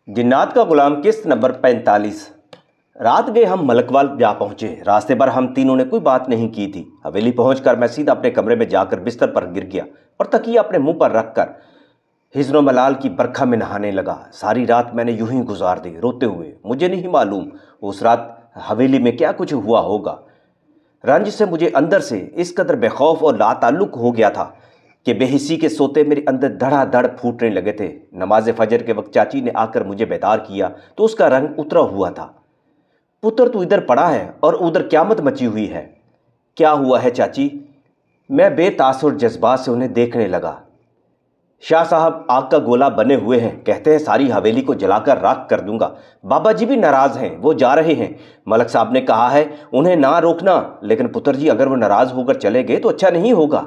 جنات کا غلام قسط نمبر 45۔ رات گئے ہم ملکوال جا پہنچے۔ راستے پر ہم تینوں نے کوئی بات نہیں کی تھی۔ حویلی پہنچ کر میں سیدھا اپنے کمرے میں جا کر بستر پر گر گیا اور تکیہ اپنے منہ پر رکھ کر حزن و ملال کی برکھا میں نہانے لگا۔ ساری رات میں نے یوں ہی گزار دی روتے ہوئے۔ مجھے نہیں معلوم اس رات حویلی میں کیا کچھ ہوا ہوگا۔ رنج سے مجھے اندر سے اس قدر بے خوف اور لا تعلق ہو گیا تھا کہ بے حسی کے سوتے میرے اندر دھڑا دھڑ پھوٹنے لگے تھے۔ نماز فجر کے وقت چاچی نے آ کر مجھے بیدار کیا تو اس کا رنگ اترا ہوا تھا۔ پتر تو ادھر پڑا ہے اور ادھر قیامت مچی ہوئی ہے۔ کیا ہوا ہے چاچی؟ میں بے تاثر جذبات سے انہیں دیکھنے لگا۔ شاہ صاحب آگ کا گولا بنے ہوئے ہیں، کہتے ہیں ساری حویلی کو جلا کر راکھ کر دوں گا۔ بابا جی بھی ناراض ہیں، وہ جا رہے ہیں۔ ملک صاحب نے کہا ہے انہیں نہ روکنا، لیکن پتر جی اگر وہ ناراض ہو کر چلے گئے تو اچھا نہیں ہوگا۔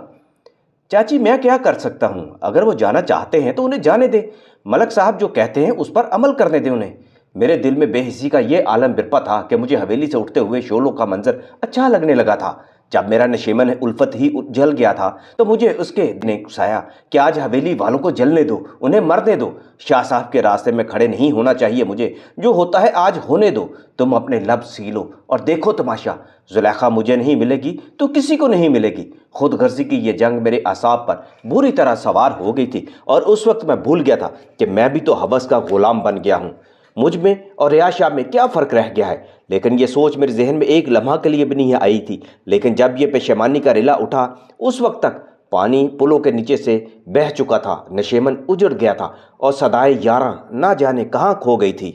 چاچی میں کیا کر سکتا ہوں؟ اگر وہ جانا چاہتے ہیں تو انہیں جانے دیں۔ ملک صاحب جو کہتے ہیں اس پر عمل کرنے دیں انہیں۔ میرے دل میں بے حسی کا یہ عالم برپا تھا کہ مجھے حویلی سے اٹھتے ہوئے شعلوں کا منظر اچھا لگنے لگا تھا۔ جب میرا نشیمن الفت ہی جل گیا تھا تو مجھے اس کے نے اکسایا کہ آج حویلی والوں کو جلنے دو، انہیں مرنے دو۔ شاہ صاحب کے راستے میں کھڑے نہیں ہونا چاہیے مجھے، جو ہوتا ہے آج ہونے دو۔ تم اپنے لب سیلو اور دیکھو تماشا۔ زلیخا مجھے نہیں ملے گی تو کسی کو نہیں ملے گی۔ خود غرضی کی یہ جنگ میرے اعصاب پر بری طرح سوار ہو گئی تھی اور اس وقت میں بھول گیا تھا کہ میں بھی تو ہوس کا غلام بن گیا ہوں۔ مجھ میں اور ریاض شاہ میں کیا فرق رہ گیا ہے؟ لیکن یہ سوچ میرے ذہن میں ایک لمحہ کے لیے بھی نہیں آئی تھی۔ لیکن جب یہ پشیمانی کا ریلا اٹھا، اس وقت تک پانی پلوں کے نیچے سے بہہ چکا تھا، نشیمن اجڑ گیا تھا اور صدائے یاراں نہ جانے کہاں کھو گئی تھی۔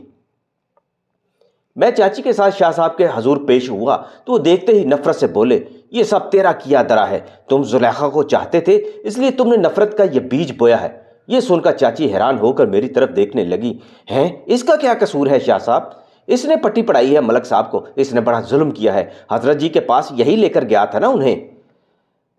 میں چاچی کے ساتھ شاہ صاحب کے حضور پیش ہوا تو وہ دیکھتے ہی نفرت سے بولے، یہ سب تیرا کیا درا ہے، تم زلیخا کو چاہتے تھے اس لیے تم نے نفرت کا یہ بیج بویا ہے۔ یہ سن کر چاچی حیران ہو کر میری طرف دیکھنے لگی۔ ہیں اس کا کیا قصور ہے شاہ صاحب؟ اس نے پٹی پڑائی ہے ملک صاحب کو، اس نے بڑا ظلم کیا ہے۔ حضرت جی کے پاس یہی لے کر گیا تھا نا انہیں؟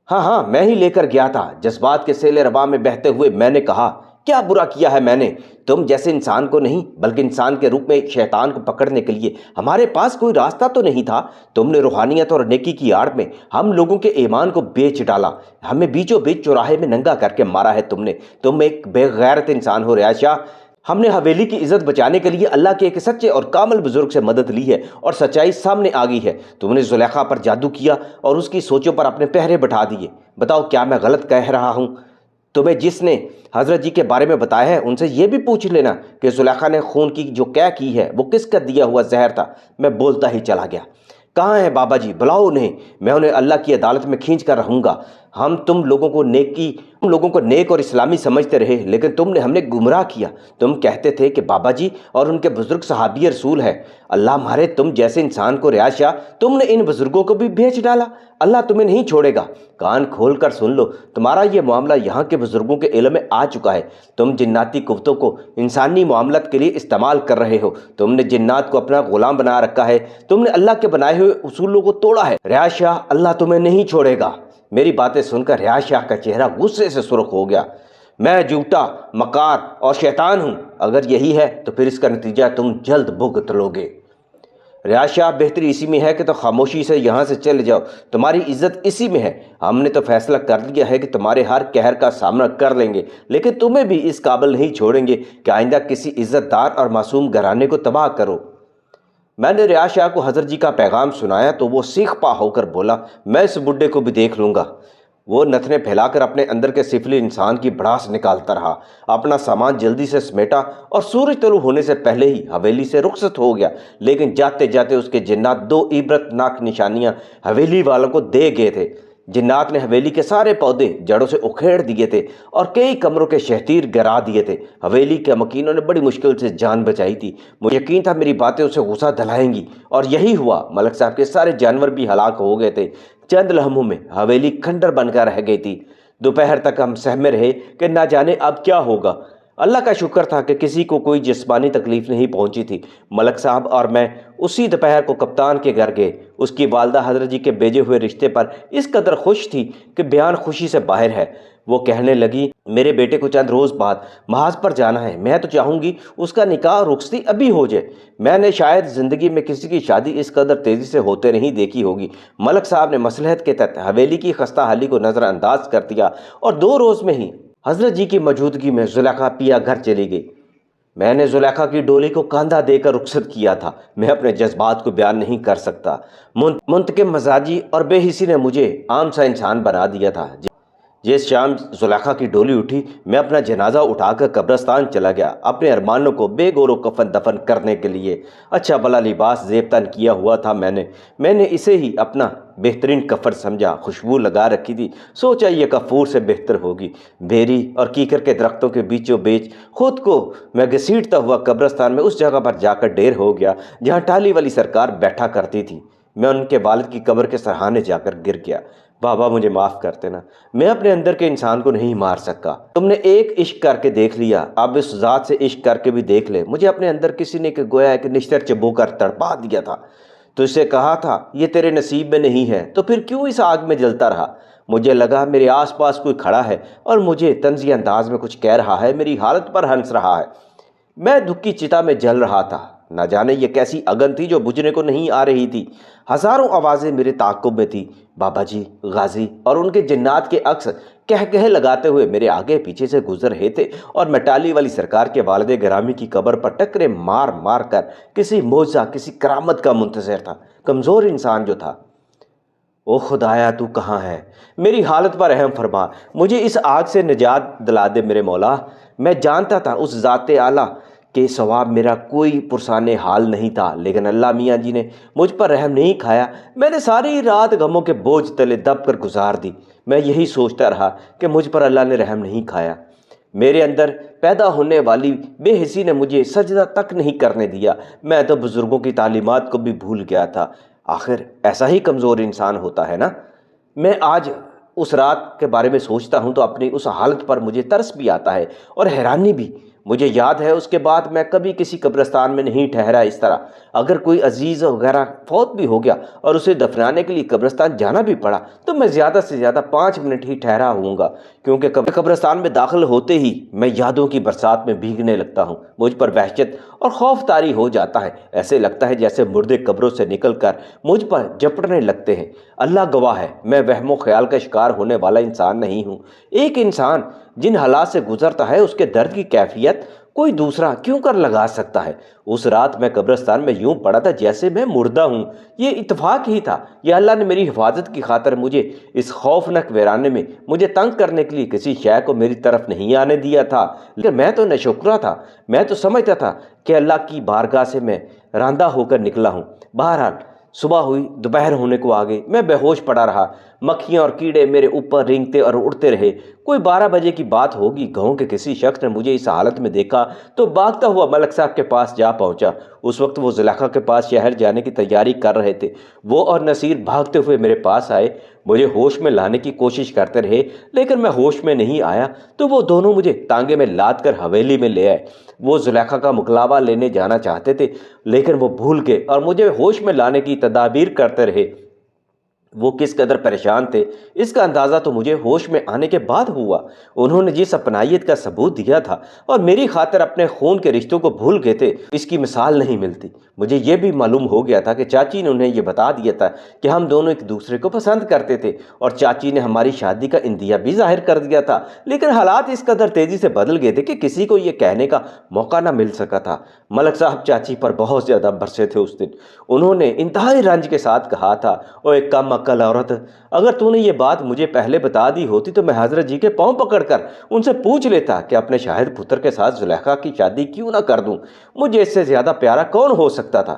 ہاں میں ہی لے کر گیا تھا۔ جذبات کے سیل ربا میں بہتے ہوئے میں نے کہا، کیا برا کیا ہے میں نے؟ تم جیسے انسان کو نہیں بلکہ انسان کے روپ میں ایک شیطان کو پکڑنے کے لیے ہمارے پاس کوئی راستہ تو نہیں تھا؟ تم نے روحانیت اور نیکی کی آڑ میں ہم لوگوں کے ایمان کو بیچ ڈالا، ہمیں بیچوں بیچ چوراہے میں ننگا کر کے مارا ہے تم نے۔ تم ایک بے غیرت انسان ہو ریاض شاہ۔ ہم نے حویلی کی عزت بچانے کے لیے اللہ کے ایک سچے اور کامل بزرگ سے مدد لی ہے اور سچائی سامنے آ گئی ہے۔ تم نے زلیخا پر جادو کیا اور اس کی سوچوں پر اپنے پہرے بٹھا دیے۔ بتاؤ کیا میں غلط کہہ رہا ہوں؟ تمہیں جس نے حضرت جی کے بارے میں بتایا ہے ان سے یہ بھی پوچھ لینا کہ زلیخا نے خون کی جو قے کی ہے وہ کس کا دیا ہوا زہر تھا۔ میں بولتا ہی چلا گیا۔ کہاں ہیں بابا جی؟ بلاؤ انہیں، میں انہیں اللہ کی عدالت میں کھینچ کر رہوں گا۔ ہم تم لوگوں کو نیک اور اسلامی سمجھتے رہے، لیکن تم نے ہم نے گمراہ کیا۔ تم کہتے تھے کہ بابا جی اور ان کے بزرگ صحابی رسول ہے۔ اللہ مارے تم جیسے انسان کو ریاض شاہ، تم نے ان بزرگوں کو بھی بھیج ڈالا۔ اللہ تمہیں نہیں چھوڑے گا۔ کان کھول کر سن لو، تمہارا یہ معاملہ یہاں کے بزرگوں کے علم میں آ چکا ہے۔ تم جناتی قوتوں کو انسانی معاملات کے لیے استعمال کر رہے ہو۔ تم نے جنات کو اپنا غلام بنا رکھا ہے۔ تم نے اللہ کے بنائے ہوئے اصولوں کو توڑا ہے۔ ریاض شاہ اللہ تمہیں نہیں چھوڑے گا۔ میری باتیں سن کر ریاض شاہ کا چہرہ غصے سے سرخ ہو گیا۔ میں جھوٹا، مکار اور شیطان ہوں؟ اگر یہی ہے تو پھر اس کا نتیجہ تم جلد بھگت لو گے۔ ریاض شاہ بہتری اسی میں ہے کہ تو خاموشی سے یہاں سے چلے جاؤ، تمہاری عزت اسی میں ہے۔ ہم نے تو فیصلہ کر لیا ہے کہ تمہارے ہر قہر کا سامنا کر لیں گے، لیکن تمہیں بھی اس قابل نہیں چھوڑیں گے کہ آئندہ کسی عزت دار اور معصوم گھرانے کو تباہ کرو۔ میں نے ریاض شاہ کو حضرت جی کا پیغام سنایا تو وہ سیخ پا ہو کر بولا، میں اس بڈھے کو بھی دیکھ لوں گا۔ وہ نتنے پھیلا کر اپنے اندر کے سفلی انسان کی بھڑاس نکالتا رہا، اپنا سامان جلدی سے سمیٹا اور سورج طلوع ہونے سے پہلے ہی حویلی سے رخصت ہو گیا۔ لیکن جاتے جاتے اس کے جنات دو عبرت ناک نشانیاں حویلی والوں کو دے گئے تھے۔ جنات نے حویلی کے سارے پودے جڑوں سے اکھیڑ دیے تھے اور کئی کمروں کے شہتیر گرا دیے تھے۔ حویلی کے مکینوں نے بڑی مشکل سے جان بچائی تھی۔ مجھے یقین تھا میری باتیں اسے غصہ دلائیں گی، اور یہی ہوا۔ ملک صاحب کے سارے جانور بھی ہلاک ہو گئے تھے۔ چند لمحوں میں حویلی کھنڈر بن کر رہ گئی تھی۔ دوپہر تک ہم سہمے رہے کہ نہ جانے اب کیا ہوگا۔ اللہ کا شکر تھا کہ کسی کو کوئی جسمانی تکلیف نہیں پہنچی تھی۔ ملک صاحب اور میں اسی دوپہر کو کپتان کے گھر گئے۔ اس کی والدہ حضرت جی کے بھیجے ہوئے رشتے پر اس قدر خوش تھی کہ بیان خوشی سے باہر ہے۔ وہ کہنے لگی، میرے بیٹے کو چند روز بعد محاذ پر جانا ہے، میں تو چاہوں گی اس کا نکاح اور رخصتی ابھی ہو جائے۔ میں نے شاید زندگی میں کسی کی شادی اس قدر تیزی سے ہوتے نہیں دیکھی ہوگی۔ ملک صاحب نے مصلحت کے تحت حویلی کی خستہ حالی کو نظر انداز کر دیا اور 2 روز میں ہی حضرت جی کی موجودگی میں زلیخا پیا گھر چلی گئی۔ میں نے زلیخا کی ڈولی کو کاندھا دے کر رخصت کیا تھا۔ میں اپنے جذبات کو بیان نہیں کر سکتا۔ منتقم مزاجی اور بے حسی نے مجھے عام سا انسان بنا دیا تھا۔ جس شام زلیخا کی ڈولی اٹھی، میں اپنا جنازہ اٹھا کر قبرستان چلا گیا، اپنے ارمانوں کو بے گور و کفن دفن کرنے کے لیے۔ اچھا بھلا لباس زیب تن کیا ہوا تھا میں نے اسے ہی اپنا بہترین کفن سمجھا۔ خوشبو لگا رکھی تھی، سوچا یہ کافور سے بہتر ہوگی۔ بیری اور کیکر کے درختوں کے بیچوں بیچ خود کو میں گھسیٹتا ہوا قبرستان میں اس جگہ پر جا کر ڈیر ہو گیا جہاں ٹالی والی سرکار بیٹھا کرتی تھی۔ میں ان کے والد کی قبر کے سرہانے جا کر گر گیا۔ بابا مجھے معاف کر دینا، میں اپنے اندر کے انسان کو نہیں مار سکا۔ تم نے ایک عشق کر کے دیکھ لیا، اب اس ذات سے عشق کر کے بھی دیکھ لے۔ مجھے اپنے اندر کسی نے کہ گویا ایک نشتر چبو کر تڑپا دیا تھا۔ تو اسے کہا تھا یہ تیرے نصیب میں نہیں ہے، تو پھر کیوں اس آگ میں جلتا رہا؟ مجھے لگا میرے آس پاس کوئی کھڑا ہے اور مجھے طنزی انداز میں کچھ کہہ رہا ہے، میری حالت پر ہنس رہا ہے۔ میں دکھ کی چتا میں جل رہا تھا۔ نہ جانے یہ کیسی اگن تھی جو بجھنے کو نہیں آ رہی تھی۔ ہزاروں آوازیں میرے تعاقب میں تھی۔ بابا جی، غازی اور ان کے جنات کے عکس کہہ لگاتے ہوئے میرے آگے پیچھے سے گزر رہے تھے، اور میں ٹالی والی سرکار کے والد گرامی کی قبر پر ٹکرے مار مار کر کسی معجزہ، کسی کرامت کا منتظر تھا، کمزور انسان جو تھا۔ او خدایا تو کہاں ہے؟ میری حالت پر رحم فرما، مجھے اس آگ سے نجات دلا دے میرے مولا۔ میں جانتا تھا اس ذات اعلیٰ کہ ثواب میرا کوئی پرسان حال نہیں تھا، لیکن اللہ میاں جی نے مجھ پر رحم نہیں کھایا۔ میں نے ساری رات غموں کے بوجھ تلے دب کر گزار دی۔ میں یہی سوچتا رہا کہ مجھ پر اللہ نے رحم نہیں کھایا۔ میرے اندر پیدا ہونے والی بے حسی نے مجھے سجدہ تک نہیں کرنے دیا۔ میں تو بزرگوں کی تعلیمات کو بھی بھول گیا تھا۔ آخر ایسا ہی کمزور انسان ہوتا ہے نا۔ میں آج اس رات کے بارے میں سوچتا ہوں تو اپنی اس حالت پر مجھے ترس بھی آتا ہے اور حیرانی بھی۔ مجھے یاد ہے اس کے بعد میں کبھی کسی قبرستان میں نہیں ٹھہرا اس طرح۔ اگر کوئی عزیز وغیرہ فوت بھی ہو گیا اور اسے دفنانے کے لیے قبرستان جانا بھی پڑا تو میں زیادہ سے زیادہ 5 منٹ ہی ٹھہرا ہوں گا، کیونکہ قبرستان میں داخل ہوتے ہی میں یادوں کی برسات میں بھیگنے لگتا ہوں۔ مجھ پر وحشت اور خوف طاری ہو جاتا ہے۔ ایسے لگتا ہے جیسے مردے قبروں سے نکل کر مجھ پر جپٹنے لگتے ہیں۔ اللہ گواہ ہے، میں وہم و خیال کا شکار ہونے والا انسان نہیں ہوں۔ ایک انسان جن حالات سے گزرتا ہے اس کے درد کی کیفیت کوئی دوسرا کیوں کر لگا سکتا ہے؟ اس رات میں قبرستان میں یوں پڑا تھا جیسے میں مردہ ہوں۔ یہ اتفاق ہی تھا یا اللہ نے میری حفاظت کی خاطر مجھے اس خوفناک ویرانے میں مجھے تنگ کرنے کے لیے کسی شے کو میری طرف نہیں آنے دیا تھا؟ لیکن میں تو ناشکرا تھا۔ میں تو سمجھتا تھا کہ اللہ کی بارگاہ سے میں راندہ ہو کر نکلا ہوں۔ بہرحال صبح ہوئی، دوپہر ہونے کو آ گئی، میں بے ہوش پڑا رہا۔ مکھیاں اور کیڑے میرے اوپر رینگتے اور اڑتے رہے۔ کوئی 12 بجے کی بات ہوگی، گاؤں کے کسی شخص نے مجھے اس حالت میں دیکھا تو بھاگتا ہوا ملک صاحب کے پاس جا پہنچا۔ اس وقت وہ زلیخا کے پاس شہر جانے کی تیاری کر رہے تھے۔ وہ اور نصیر بھاگتے ہوئے میرے پاس آئے، مجھے ہوش میں لانے کی کوشش کرتے رہے، لیکن میں ہوش میں نہیں آیا تو وہ دونوں مجھے ٹانگے میں لاد کر حویلی میں لے آئے۔ وہ زلیخا کا مقلابہ لینے جانا چاہتے تھے، لیکن وہ بھول گئے اور مجھے ہوش میں لانے کی تدابیر کرتے رہے۔ وہ کس قدر پریشان تھے اس کا اندازہ تو مجھے ہوش میں آنے کے بعد ہوا۔ انہوں نے جس اپنائیت کا ثبوت دیا تھا اور میری خاطر اپنے خون کے رشتوں کو بھول گئے تھے، اس کی مثال نہیں ملتی۔ مجھے یہ بھی معلوم ہو گیا تھا کہ چاچی نے انہیں یہ بتا دیا تھا کہ ہم دونوں ایک دوسرے کو پسند کرتے تھے، اور چاچی نے ہماری شادی کا اندیہ بھی ظاہر کر دیا تھا، لیکن حالات اس قدر تیزی سے بدل گئے تھے کہ کسی کو یہ کہنے کا موقع نہ مل سکا تھا۔ ملک صاحب چاچی پر بہت زیادہ برسے تھے اس دن۔ انہوں نے انتہائی رنج کے ساتھ کہا تھا، اوے کم عقل عورت، اگر تو نے یہ بات مجھے پہلے بتا دی ہوتی تو میں حضرت جی کے پاؤں پکڑ کر ان سے پوچھ لیتا کہ اپنے شاہد پتر کے ساتھ زلیخا کی شادی کیوں نہ کر دوں۔ مجھے اس سے زیادہ پیارا کون ہو سکتا تھا؟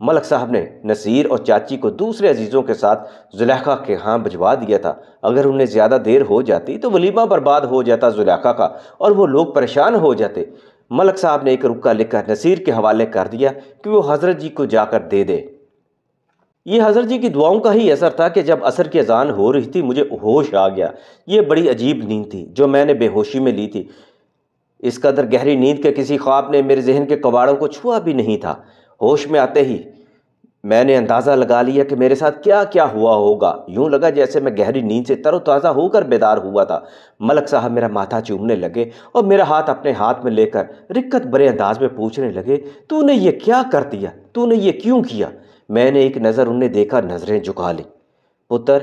ملک صاحب نے نصیر اور چاچی کو دوسرے عزیزوں کے ساتھ زلیخا کے ہاں بھجوا دیا تھا۔ اگر انہیں زیادہ دیر ہو جاتی تو ولیمہ برباد ہو جاتا زلیخا کا، اور وہ لوگ پریشان ہو جاتے۔ ملک صاحب نے ایک رکا لکھ کر نصیر کے حوالے کر دیا کہ وہ حضرت جی کو جا کر دے دے۔ یہ حضرت جی کی دعاؤں کا ہی اثر تھا کہ جب عصر کی اذان ہو رہی تھی مجھے ہوش آ گیا۔ یہ بڑی عجیب نیند تھی جو میں نے بے ہوشی میں لی تھی۔ اس قدر گہری نیند کے کسی خواب نے میرے ذہن کے کباڑوں کو چھوا بھی نہیں تھا۔ ہوش میں آتے ہی میں نے اندازہ لگا لیا کہ میرے ساتھ کیا کیا ہوا ہوگا۔ یوں لگا جیسے میں گہری نیند سے تر و تازہ ہو کر بیدار ہوا تھا۔ ملک صاحب میرا ماتھا چومنے لگے اور میرا ہاتھ اپنے ہاتھ میں لے کر رقت برے انداز میں پوچھنے لگے، تو نے یہ کیا کر دیا؟ تو نے یہ کیوں کیا؟ میں نے ایک نظر انہیں دیکھا، نظریں جھکا لی۔ پتر،